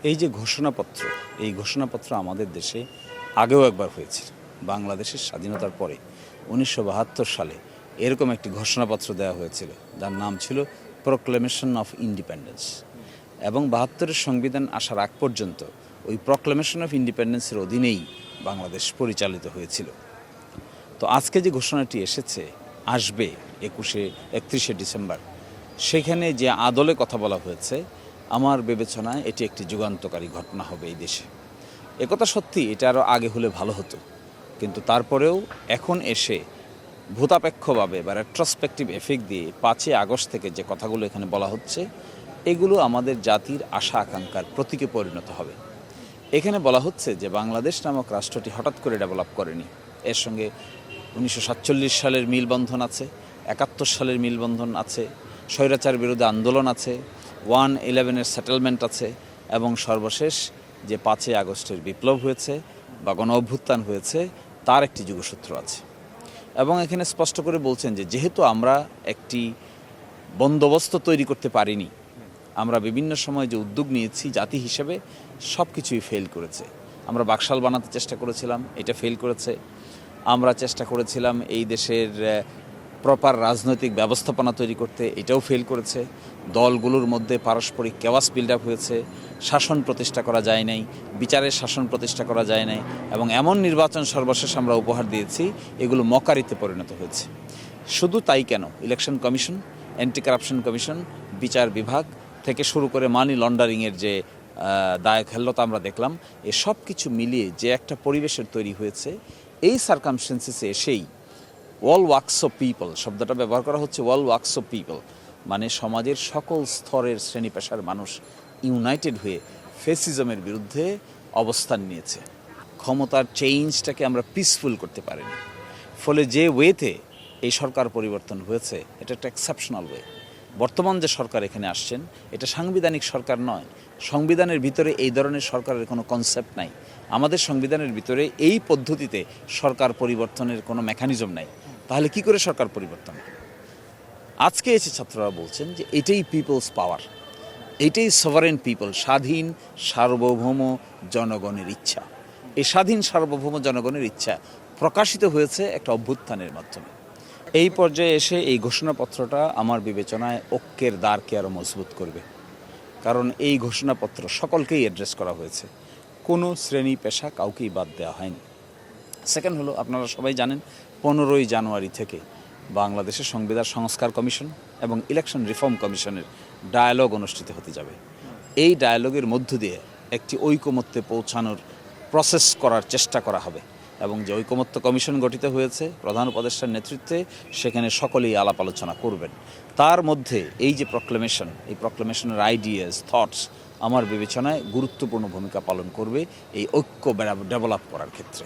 এই যে ঘোষণাপত্র, এই ঘোষণাপত্র আমাদের দেশে আগেও একবার হয়েছে। বাংলাদেশের স্বাধীনতার পরে 1972 সালে এরকম একটি ঘোষণাপত্র দেওয়া হয়েছিল, যার নাম ছিল প্রোক্লেমেশন অফ ইন্ডিপেন্ডেন্স। এবং 72-এর সংবিধান আসার আগ পর্যন্ত ওই প্রোক্লেমেশন অফ ইন্ডিপেন্ডেন্সের অধীনেই বাংলাদেশ পরিচালিত হয়েছিল। তো আজকে যে ঘোষণাটি আসবে 31শে ডিসেম্বর, সেখানে যে আদলে কথা বলা হয়েছে, আমার বিবেচনায় এটি একটি যুগান্তকারী ঘটনা হবে এই দেশে। একথা সত্যি, এটা আরও আগে হলে ভালো হতো, কিন্তু তারপরেও এখন এসে ভূতাপেক্ষভাবে বা রেট্রোস্পেক্টিভ এফেক্ট দিয়ে 5ই আগস্ট থেকে যে কথাগুলো এখানে বলা হচ্ছে, এগুলো আমাদের জাতির আশা আকাঙ্ক্ষার প্রতীকে পরিণত হবে। এখানে বলা হচ্ছে যে বাংলাদেশ নামক রাষ্ট্রটি হঠাৎ করে ডেভেলপ করেনি। এর সঙ্গে 1947 সালের মিলবন্ধন আছে, 71 সালের মিলবন্ধন আছে, স্বৈরাচার বিরোধী আন্দোলন আছে, 1/11-এর সেটেলমেন্ট আছে, এবং সর্বশেষ যে 5ই আগস্টের বিপ্লব হয়েছে বা গণ অভ্যুত্থান হয়েছে, তার একটি যুগসূত্র আছে। এবং এখানে স্পষ্ট করে বলছেন যে যেহেতু আমরা একটি বন্দোবস্ত তৈরি করতে পারিনি, আমরা বিভিন্ন সময় যে উদ্যোগ নিয়েছি জাতি হিসেবে, সব কিছুই ফেল করেছে। আমরা বাকশাল বানাতে চেষ্টা করেছিলাম, এটা ফেল করেছে। আমরা চেষ্টা করেছিলাম এই দেশের প্রপার রাজনৈতিক ব্যবস্থাপনা তৈরি করতে, এটাও ফেল করেছে। দলগুলোর মধ্যে পারস্পরিক কেওয়াস বিল্ড আপ হয়েছে, শাসন প্রতিষ্ঠা করা যায় নাই, বিচারের শাসন প্রতিষ্ঠা করা যায় নাই, এবং এমন নির্বাচন সর্বশেষ আমরা উপহার দিয়েছি, এগুলো মকারিতে পরিণত হয়েছে। শুধু তাই কেন, election commission, anti corruption commission, বিচার বিভাগ থেকে শুরু করে মানি লন্ডারিংয়ের যে দায়খেল্লতা আমরা দেখলাম, এ সব কিছু মিলিয়ে যে একটা পরিবেশের তৈরি হয়েছে, এই সার্কামস্টেন্সেসে এসেই অল ওয়ার্কস অফ পিপল শব্দটা ব্যবহার করা হচ্ছে, অল ওয়ার্কস অফ পিপল মানে সমাজের সকল স্তরের শ্রেণী পেশার মানুষ ইউনাইটেড হয়ে ফেসিজমের বিরুদ্ধে অবস্থান নিয়েছে। ক্ষমতার চেঞ্জটাকে আমরা পিসফুল করতে পারিনি। ফলে যে ওয়েতে এই সরকার পরিবর্তন হয়েছে, এটা একটা এক্সেপশনাল ওয়ে। বর্তমান যে সরকার এখানে আসছেন, এটা সাংবিধানিক সরকার নয়। সংবিধানের ভিতরে এই ধরনের সরকারের কোনো কনসেপ্ট নাই। আমাদের সংবিধানের ভিতরে এই পদ্ধতিতে সরকার পরিবর্তনের কোনো মেকানিজম নাই। তাহলে কি করে সরকার পরিবর্তন? আজকে এসে ছাত্ররা বলছেন যে এটাই পিপলস পাওয়ার, এটাই সভারেন পিপল, স্বাধীন সার্বভৌম জনগণের ইচ্ছা। এই স্বাধীন সার্বভৌম জনগণের ইচ্ছা প্রকাশিত হয়েছে একটা অভ্যুত্থানের মাধ্যমে। এই পর্যায়ে এসে এই ঘোষণাপত্রটা আমার বিবেচনায় ঐক্যের দ্বারকে আরও মজবুত করবে। কারণ এই ঘোষণাপত্র সকলকেই অ্যাড্রেস করা হয়েছে, কোনো শ্রেণী পেশা কাউকেই বাদ দেওয়া হয়নি। সেকেন্ড হলো, আপনারা সবাই জানেন 15ই জানুয়ারি থেকে বাংলাদেশের সংবিধান সংস্কার কমিশন এবং ইলেকশন রিফর্ম কমিশনের ডায়ালগ অনুষ্ঠিত হতে যাবে। এই ডায়ালগের মধ্য দিয়ে একটি ঐকমত্যে পৌঁছানোর প্রসেস করার চেষ্টা করা হবে, এবং যে ঐকমত্য কমিশন গঠিত হয়েছে প্রধান উপদেষ্টার নেতৃত্বে, সেখানে সকলেই আলাপ আলোচনা করবেন। তার মধ্যে এই যে প্রক্লেমেশন, এই প্রক্লেমেশনের আইডিয়াস, থটস আমার বিবেচনায় গুরুত্বপূর্ণ ভূমিকা পালন করবে এই ঐক্য ডেভেলপ করার ক্ষেত্রে।